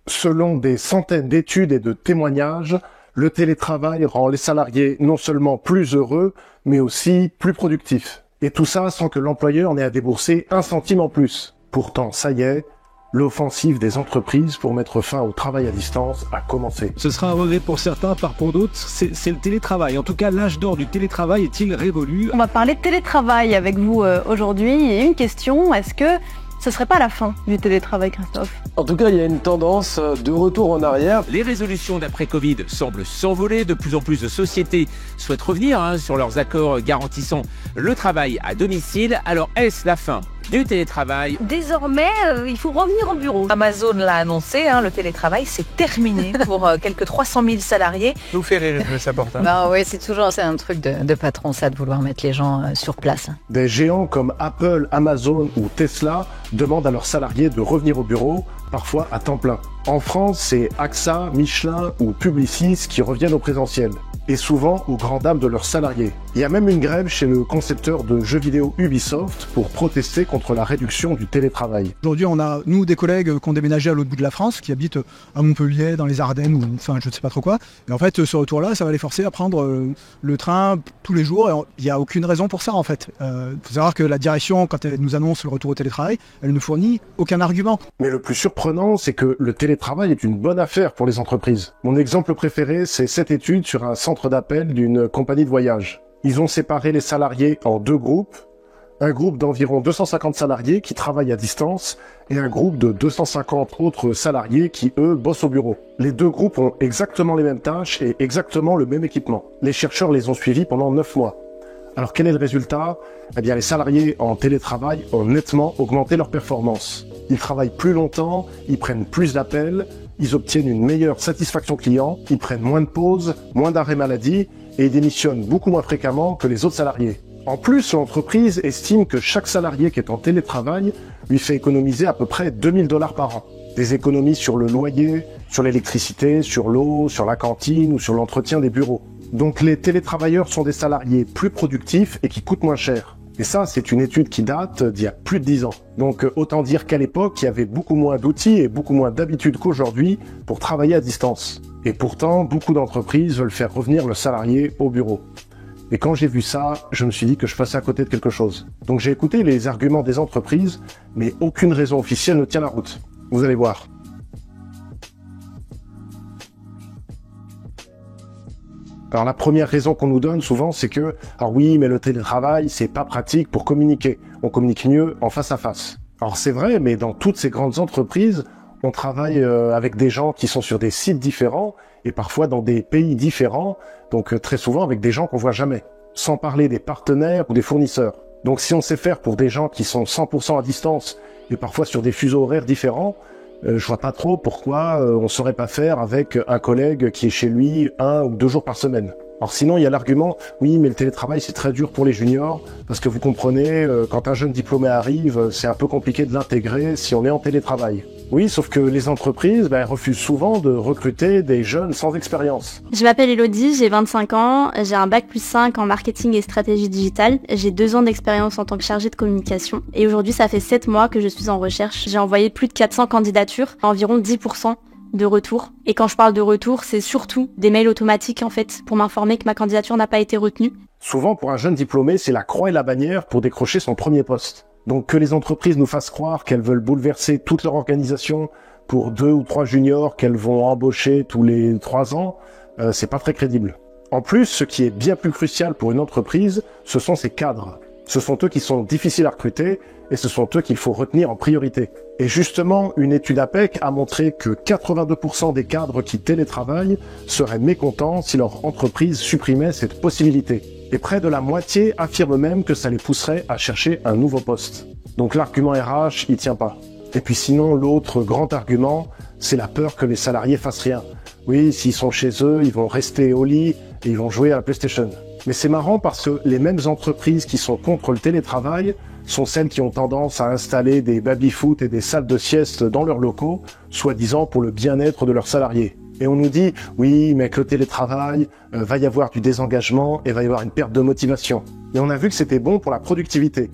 Selon des centaines d'études et de témoignages, le télétravail rend les salariés non seulement plus heureux, mais aussi plus productifs. Et tout ça sans que l'employeur n'ait à débourser un centime en plus. Pourtant, ça y est, l'offensive des entreprises pour mettre fin au travail à distance a commencé. Ce sera un regret pour certains, pour d'autres, c'est le télétravail. En tout cas, l'âge d'or du télétravail est-il révolu? On va parler de télétravail avec vous aujourd'hui. Et une question, est-ce que ce serait pas la fin du télétravail, Christophe? En tout cas, il y a une tendance de retour en arrière. Les résolutions d'après-Covid semblent s'envoler. De plus en plus de sociétés souhaitent revenir sur leurs accords garantissant le travail à domicile. Alors, est-ce la fin du télétravail? Désormais, il faut revenir au bureau. Amazon l'a annoncé, le télétravail, c'est terminé pour quelques 300 000 salariés. Nous fait rire, ça porte. Oui, c'est un truc de patron, ça, de vouloir mettre les gens sur place. Des géants comme Apple, Amazon ou Tesla demandent à leurs salariés de revenir au bureau, parfois à temps plein. En France, c'est AXA, Michelin ou Publicis qui reviennent au présentiel, et souvent aux grandes dames de leurs salariés. Il y a même une grève chez le concepteur de jeux vidéo Ubisoft pour protester contre la réduction du télétravail. Aujourd'hui, on a, nous, des collègues qui ont déménagé à l'autre bout de la France, qui habitent à Montpellier, dans les Ardennes, ou enfin, je ne sais pas trop quoi. Et en fait, ce retour-là, ça va les forcer à prendre le train tous les jours, et il n'y a aucune raison pour ça, en fait. Faut savoir que la direction, quand elle nous annonce le retour au télétravail, elle ne fournit aucun argument. Mais le plus surprenant, c'est que le télétravail est une bonne affaire pour les entreprises. Mon exemple préféré, c'est cette étude sur un centre d'appel d'une compagnie de voyage. Ils ont séparé les salariés en deux groupes. Un groupe d'environ 250 salariés qui travaillent à distance et un groupe de 250 autres salariés qui, eux, bossent au bureau. Les deux groupes ont exactement les mêmes tâches et exactement le même équipement. Les chercheurs les ont suivis pendant 9 mois. Alors quel est le résultat? Eh bien, les salariés en télétravail ont nettement augmenté leur performance. Ils travaillent plus longtemps, ils prennent plus d'appels, ils obtiennent une meilleure satisfaction client, ils prennent moins de pauses, moins d'arrêts maladie et ils démissionnent beaucoup moins fréquemment que les autres salariés. En plus, l'entreprise estime que chaque salarié qui est en télétravail lui fait économiser à peu près 2 000 $ par an. Des économies sur le loyer, sur l'électricité, sur l'eau, sur la cantine ou sur l'entretien des bureaux. Donc les télétravailleurs sont des salariés plus productifs et qui coûtent moins cher. Et ça, c'est une étude qui date d'il y a plus de 10 ans. Donc autant dire qu'à l'époque, il y avait beaucoup moins d'outils et beaucoup moins d'habitudes qu'aujourd'hui pour travailler à distance. Et pourtant, beaucoup d'entreprises veulent faire revenir le salarié au bureau. Et quand j'ai vu ça, je me suis dit que je passais à côté de quelque chose. Donc j'ai écouté les arguments des entreprises, mais aucune raison officielle ne tient la route. Vous allez voir. Alors la première raison qu'on nous donne souvent, c'est que ah oui, mais le télétravail, c'est pas pratique pour communiquer. On communique mieux en face à face. Alors c'est vrai, mais dans toutes ces grandes entreprises, on travaille avec des gens qui sont sur des sites différents et parfois dans des pays différents, donc très souvent avec des gens qu'on voit jamais, sans parler des partenaires ou des fournisseurs. Donc si on sait faire pour des gens qui sont 100% à distance et parfois sur des fuseaux horaires différents, je vois pas trop pourquoi on saurait pas faire avec un collègue qui est chez lui 1 ou 2 jours par semaine. Alors sinon, il y a l'argument, oui, mais le télétravail, c'est très dur pour les juniors, parce que vous comprenez, quand un jeune diplômé arrive, c'est un peu compliqué de l'intégrer si on est en télétravail. Oui, sauf que les entreprises refusent souvent de recruter des jeunes sans expérience. Je m'appelle Elodie, j'ai 25 ans, j'ai un bac+5 en marketing et stratégie digitale, j'ai 2 ans d'expérience en tant que chargée de communication, et aujourd'hui ça fait 7 mois que je suis en recherche. J'ai envoyé plus de 400 candidatures, environ 10% de retour. Et quand je parle de retour, c'est surtout des mails automatiques en fait, pour m'informer que ma candidature n'a pas été retenue. Souvent, pour un jeune diplômé, c'est la croix et la bannière pour décrocher son premier poste. Donc que les entreprises nous fassent croire qu'elles veulent bouleverser toute leur organisation pour 2 ou 3 juniors qu'elles vont embaucher tous les 3 ans, c'est pas très crédible. En plus, ce qui est bien plus crucial pour une entreprise, ce sont ses cadres. Ce sont eux qui sont difficiles à recruter et ce sont eux qu'il faut retenir en priorité. Et justement, une étude APEC a montré que 82% des cadres qui télétravaillent seraient mécontents si leur entreprise supprimait cette possibilité. Et près de la moitié affirment même que ça les pousserait à chercher un nouveau poste. Donc l'argument RH, il tient pas. Et puis sinon, l'autre grand argument, c'est la peur que les salariés fassent rien. Oui, s'ils sont chez eux, ils vont rester au lit et ils vont jouer à la PlayStation. Mais c'est marrant parce que les mêmes entreprises qui sont contre le télétravail sont celles qui ont tendance à installer des baby-foot et des salles de sieste dans leurs locaux, soi-disant pour le bien-être de leurs salariés. Et on nous dit, oui, mais avec le télétravail, va y avoir du désengagement et va y avoir une perte de motivation. Et on a vu que c'était bon pour la productivité.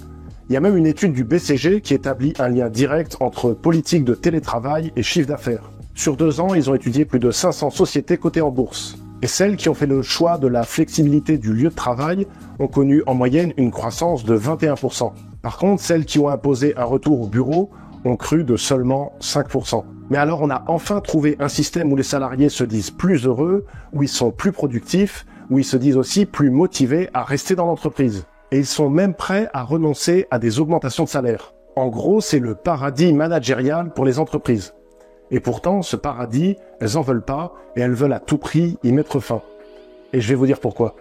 Il y a même une étude du BCG qui établit un lien direct entre politique de télétravail et chiffre d'affaires. Sur 2 ans, ils ont étudié plus de 500 sociétés cotées en bourse. Et celles qui ont fait le choix de la flexibilité du lieu de travail ont connu en moyenne une croissance de 21%. Par contre, celles qui ont imposé un retour au bureau ont cru de seulement 5%. Mais alors on a enfin trouvé un système où les salariés se disent plus heureux, où ils sont plus productifs, où ils se disent aussi plus motivés à rester dans l'entreprise. Et ils sont même prêts à renoncer à des augmentations de salaire. En gros, c'est le paradis managérial pour les entreprises. Et pourtant, ce paradis, elles en veulent pas et elles veulent à tout prix y mettre fin. Et je vais vous dire pourquoi.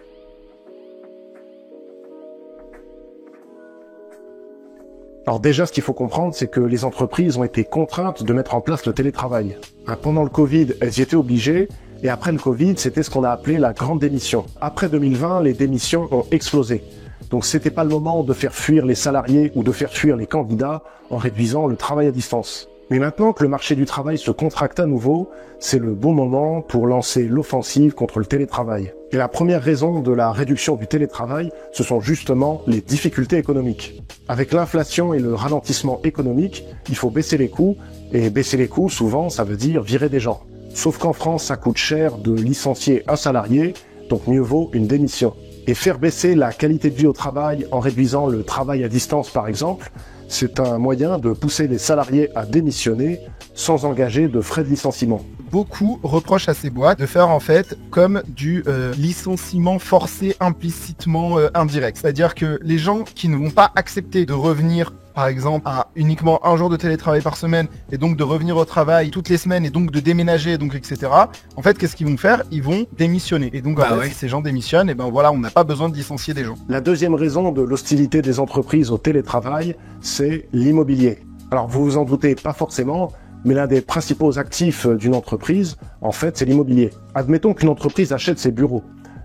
Alors déjà, ce qu'il faut comprendre, c'est que les entreprises ont été contraintes de mettre en place le télétravail. Pendant le Covid, elles y étaient obligées, et après le Covid, c'était ce qu'on a appelé la grande démission. Après 2020, les démissions ont explosé. Donc c'était pas le moment de faire fuir les salariés ou de faire fuir les candidats en réduisant le travail à distance. Mais maintenant que le marché du travail se contracte à nouveau, c'est le bon moment pour lancer l'offensive contre le télétravail. Et la première raison de la réduction du télétravail, ce sont justement les difficultés économiques. Avec l'inflation et le ralentissement économique, il faut baisser les coûts, et baisser les coûts, souvent, ça veut dire virer des gens. Sauf qu'en France, ça coûte cher de licencier un salarié, donc mieux vaut une démission. Et faire baisser la qualité de vie au travail en réduisant le travail à distance, par exemple, c'est un moyen de pousser les salariés à démissionner sans engager de frais de licenciement. Beaucoup reprochent à ces boîtes de faire en fait comme du licenciement forcé implicitement indirect. C'est-à-dire que les gens qui ne vont pas accepter de revenir par exemple à uniquement un jour de télétravail par semaine et donc de revenir au travail toutes les semaines et donc de déménager donc etc. En fait qu'est-ce qu'ils vont faire? Ils vont démissionner. Et donc si ces gens démissionnent, et ben voilà, on n'a pas besoin de licencier des gens. La deuxième raison de l'hostilité des entreprises au télétravail, c'est l'immobilier. Alors vous vous en doutez pas forcément, mais l'un des principaux actifs d'une entreprise, en fait, c'est l'immobilier. Admettons qu'une entreprise achète ses bureaux.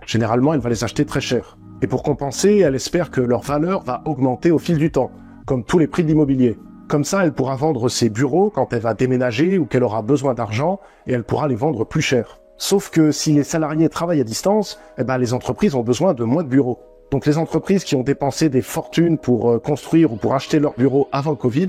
Généralement, elle va les acheter très cher. Et pour compenser, elle espère que leur valeur va augmenter au fil du temps, comme tous les prix de l'immobilier. Comme ça, elle pourra vendre ses bureaux quand elle va déménager ou qu'elle aura besoin d'argent et elle pourra les vendre plus cher. Sauf que si les salariés travaillent à distance, les entreprises ont besoin de moins de bureaux. Donc les entreprises qui ont dépensé des fortunes pour construire ou pour acheter leurs bureaux avant le Covid,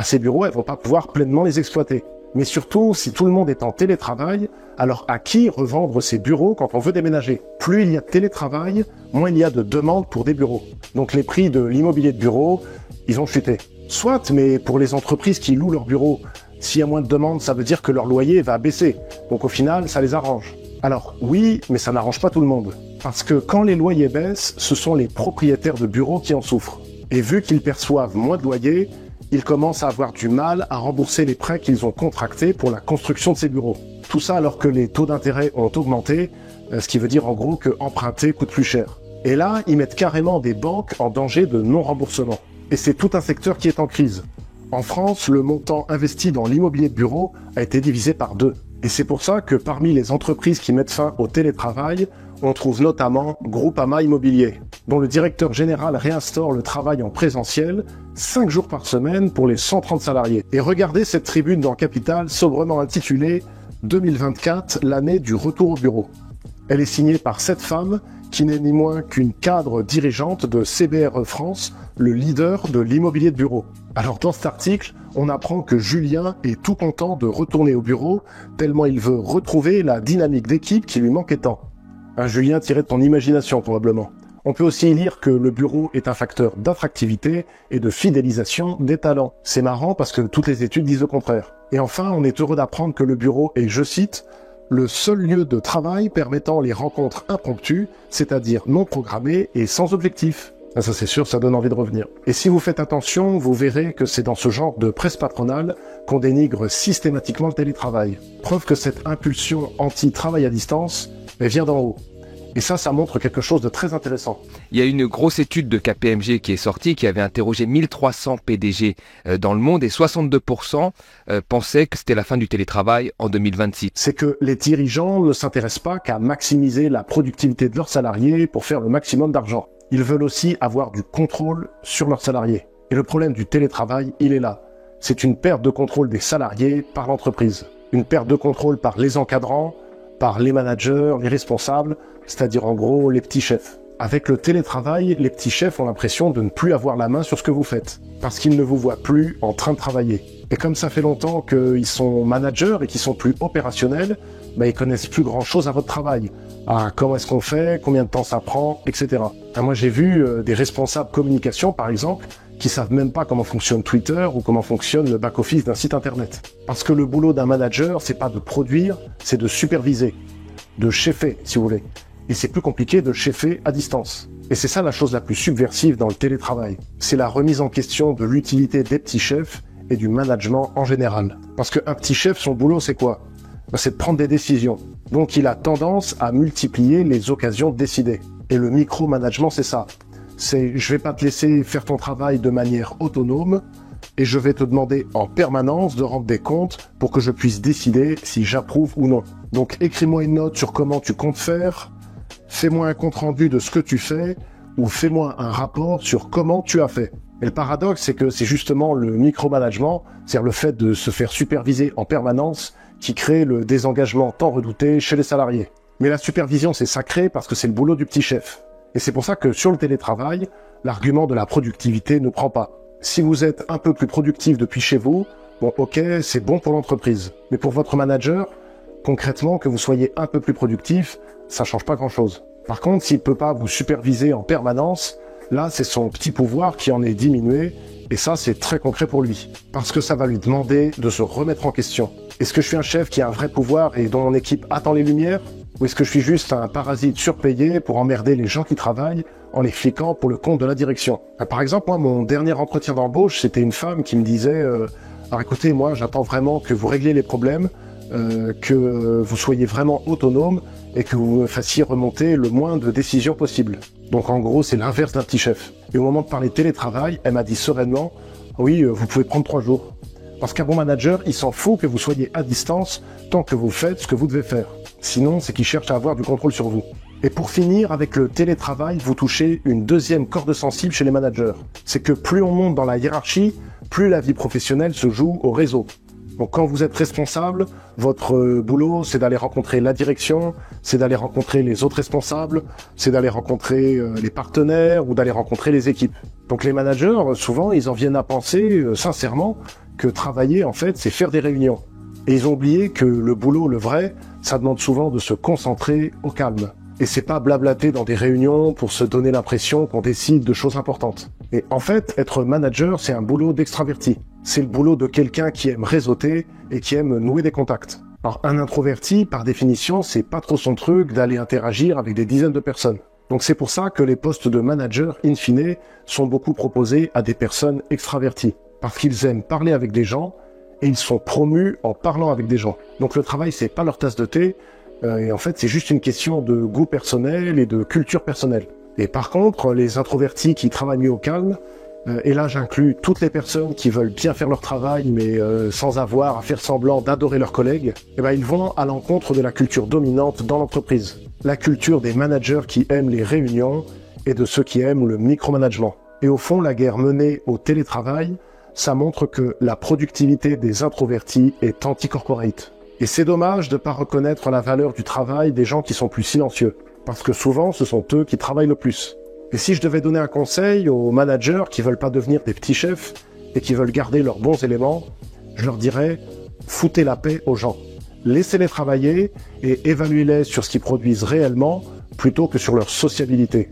ces bureaux, elles vont pas pouvoir pleinement les exploiter. Mais surtout, si tout le monde est en télétravail, alors à qui revendre ces bureaux quand on veut déménager? Plus il y a de télétravail, moins il y a de demandes pour des bureaux. Donc les prix de l'immobilier de bureau, ils ont chuté. Soit, mais pour les entreprises qui louent leurs bureaux, s'il y a moins de demandes, ça veut dire que leur loyer va baisser. Donc au final, ça les arrange. Alors oui, mais ça n'arrange pas tout le monde. Parce que quand les loyers baissent, ce sont les propriétaires de bureaux qui en souffrent. Et vu qu'ils perçoivent moins de loyers, ils commencent à avoir du mal à rembourser les prêts qu'ils ont contractés pour la construction de ces bureaux. Tout ça alors que les taux d'intérêt ont augmenté, ce qui veut dire en gros que emprunter coûte plus cher. Et là, ils mettent carrément des banques en danger de non-remboursement. Et c'est tout un secteur qui est en crise. En France, le montant investi dans l'immobilier de bureau a été divisé par 2. Et c'est pour ça que parmi les entreprises qui mettent fin au télétravail, on trouve notamment Groupama Immobilier, dont le directeur général réinstaure le travail en présentiel 5 jours par semaine pour les 130 salariés. Et regardez cette tribune dans Capital, sobrement intitulée « 2024, l'année du retour au bureau ». Elle est signée par cette femme qui n'est ni moins qu'une cadre dirigeante de CBRE France, le leader de l'immobilier de bureau. Alors dans cet article, on apprend que Julien est tout content de retourner au bureau, tellement il veut retrouver la dynamique d'équipe qui lui manquait tant. Un Julien tiré de ton imagination probablement. On peut aussi lire que le bureau est un facteur d'attractivité et de fidélisation des talents. C'est marrant parce que toutes les études disent le contraire. Et enfin, on est heureux d'apprendre que le bureau est, je cite, le seul lieu de travail permettant les rencontres impromptues, c'est-à-dire non programmées et sans objectif. Ça c'est sûr, ça donne envie de revenir. Et si vous faites attention, vous verrez que c'est dans ce genre de presse patronale qu'on dénigre systématiquement le télétravail. Preuve que cette impulsion anti-travail à distance vient d'en haut. Et ça montre quelque chose de très intéressant. Il y a une grosse étude de KPMG qui est sortie, qui avait interrogé 1300 PDG dans le monde et 62% pensaient que c'était la fin du télétravail en 2026. C'est que les dirigeants ne s'intéressent pas qu'à maximiser la productivité de leurs salariés pour faire le maximum d'argent. Ils veulent aussi avoir du contrôle sur leurs salariés. Et le problème du télétravail, il est là. C'est une perte de contrôle des salariés par l'entreprise. Une perte de contrôle par les encadrants, par les managers, les responsables, c'est-à-dire en gros les petits chefs. Avec le télétravail, les petits chefs ont l'impression de ne plus avoir la main sur ce que vous faites, parce qu'ils ne vous voient plus en train de travailler. Et comme ça fait longtemps qu'ils sont managers et qu'ils sont plus opérationnels, ils connaissent plus grand chose à votre travail. Comment est-ce qu'on fait, combien de temps ça prend, etc. Moi j'ai vu des responsables communication par exemple, qui savent même pas comment fonctionne Twitter ou comment fonctionne le back-office d'un site internet. Parce que le boulot d'un manager, c'est pas de produire, c'est de superviser, de chefer si vous voulez. Et c'est plus compliqué de chefer à distance. Et c'est ça la chose la plus subversive dans le télétravail. C'est la remise en question de l'utilité des petits chefs et du management en général. Parce qu'un petit chef, son boulot, c'est quoi? C'est de prendre des décisions. Donc il a tendance à multiplier les occasions de décider. Et le micro-management, c'est ça. C'est je vais pas te laisser faire ton travail de manière autonome et je vais te demander en permanence de rendre des comptes pour que je puisse décider si j'approuve ou non. Donc écris-moi une note sur comment tu comptes faire, fais-moi un compte-rendu de ce que tu fais ou fais-moi un rapport sur comment tu as fait. Et le paradoxe, c'est que c'est justement le micromanagement, c'est-à-dire le fait de se faire superviser en permanence, qui crée le désengagement tant redouté chez les salariés. Mais la supervision, c'est sacré parce que c'est le boulot du petit chef. Et c'est pour ça que sur le télétravail, l'argument de la productivité ne prend pas. Si vous êtes un peu plus productif depuis chez vous, bon ok, c'est bon pour l'entreprise. Mais pour votre manager, concrètement, que vous soyez un peu plus productif, ça change pas grand-chose. Par contre, s'il peut pas vous superviser en permanence, là, c'est son petit pouvoir qui en est diminué, et ça, c'est très concret pour lui. Parce que ça va lui demander de se remettre en question. Est-ce que je suis un chef qui a un vrai pouvoir et dont mon équipe attend les lumières? Ou est-ce que je suis juste un parasite surpayé pour emmerder les gens qui travaillent en les fliquant pour le compte de la direction? Par exemple, moi, mon dernier entretien d'embauche, c'était une femme qui me disait alors écoutez, moi, j'attends vraiment que vous régliez les problèmes, que vous soyez vraiment autonome et que vous me fassiez remonter le moins de décisions possible. Donc en gros, c'est l'inverse d'un petit chef. Et au moment de parler télétravail, elle m'a dit sereinement oui, vous pouvez prendre 3 jours. Parce qu'un bon manager, il s'en fout que vous soyez à distance tant que vous faites ce que vous devez faire. Sinon, c'est qu'il cherche à avoir du contrôle sur vous. Et pour finir, avec le télétravail, vous touchez une deuxième corde sensible chez les managers. C'est que plus on monte dans la hiérarchie, plus la vie professionnelle se joue au réseau. Donc quand vous êtes responsable, votre boulot, c'est d'aller rencontrer la direction, c'est d'aller rencontrer les autres responsables, c'est d'aller rencontrer les partenaires ou d'aller rencontrer les équipes. Donc les managers, souvent, ils en viennent à penser sincèrement que travailler, en fait, c'est faire des réunions. Et ils ont oublié que le boulot, le vrai, ça demande souvent de se concentrer au calme. Et c'est pas blablater dans des réunions pour se donner l'impression qu'on décide de choses importantes. Et en fait, être manager, c'est un boulot d'extraverti. C'est le boulot de quelqu'un qui aime réseauter et qui aime nouer des contacts. Alors un introverti, par définition, c'est pas trop son truc d'aller interagir avec des dizaines de personnes. Donc c'est pour ça que les postes de manager, in fine, sont beaucoup proposés à des personnes extraverties. Parce qu'ils aiment parler avec des gens et ils sont promus en parlant avec des gens. Donc le travail, c'est pas leur tasse de thé, et en fait, c'est juste une question de goût personnel et de culture personnelle. Et par contre, les introvertis qui travaillent mieux au calme, et là j'inclus toutes les personnes qui veulent bien faire leur travail, mais sans avoir à faire semblant d'adorer leurs collègues, ils vont à l'encontre de la culture dominante dans l'entreprise. La culture des managers qui aiment les réunions et de ceux qui aiment le micromanagement. Et au fond, la guerre menée au télétravail, ça montre que la productivité des introvertis est anti-corporate. Et c'est dommage de ne pas reconnaître la valeur du travail des gens qui sont plus silencieux. Parce que souvent, ce sont eux qui travaillent le plus. Et si je devais donner un conseil aux managers qui veulent pas devenir des petits chefs et qui veulent garder leurs bons éléments, je leur dirais, foutez la paix aux gens. Laissez-les travailler et évaluez-les sur ce qu'ils produisent réellement plutôt que sur leur sociabilité.